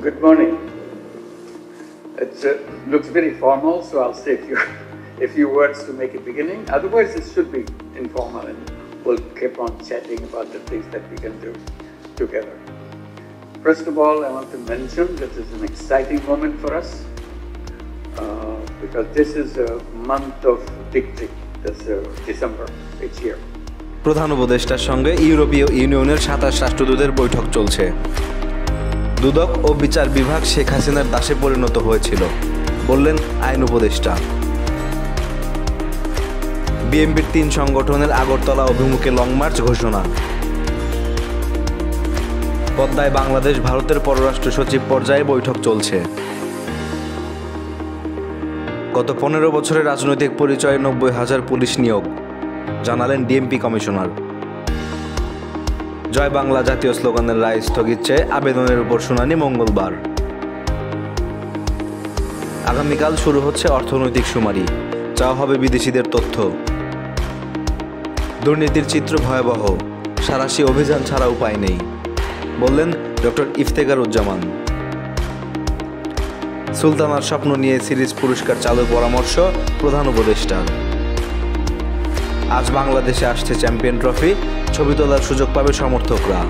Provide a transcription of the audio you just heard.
Good morning. It looks very formal, so I'll say a few words to make a beginning. Otherwise, it should be informal, and we'll keep on chatting about the things that we can do together. First of all, I want to mention this is an exciting moment for us because this is a month of victory. This December each year. প্রধান উপদেষ্টার সঙ্গে ইউরোপীয় ইউনিয়নের 27 রাষ্ট্রদূতের বৈঠক চলছে। দুদক ও বিচার বিভাগ শেখ হাসিনার দাসে পরিণত হয়েছিল, বললেন আইন উপদেষ্টা। বিএনপির 3 সংগঠনের আগরতলা অভিমুখে লং মার্চ ঘোষণা। পদ্মায় বাংলাদেশ ভারতের পররাষ্ট্র সচিব পর্যায়ে বৈঠক চলছে। গত 15 বছরের রাজনৈতিক পরিচয়ে 90,000 পুলিশ নিয়োগ, জানালেন ডিএমপি কমিশনার। জয় বাংলা জাতীয় স্লোগানের রায় স্থগিত চেয়ে আবেদনের উপর শুনানি মঙ্গলবার। আগামীকাল শুরু হচ্ছে অর্থনৈতিক শুমারি, চাওয়া হবে বিদেশিদের তথ্য। দুর্নীতির চিত্র ভয়াবহ, সাঁড়াশি অভিযান ছাড়া উপায় নেই, বললেন ডক্টর ইফতেখারুজ্জামান। সুলতানার স্বপ্ন নিয়ে সিরিজ পুরস্কার চালুর পরামর্শ প্রধান উপদেষ্টার। আজ বাংলাদেশে আসছে চ্যাম্পিয়ন ট্রফি, ছবি তোলার সুযোগ পাবে সমর্থকরা।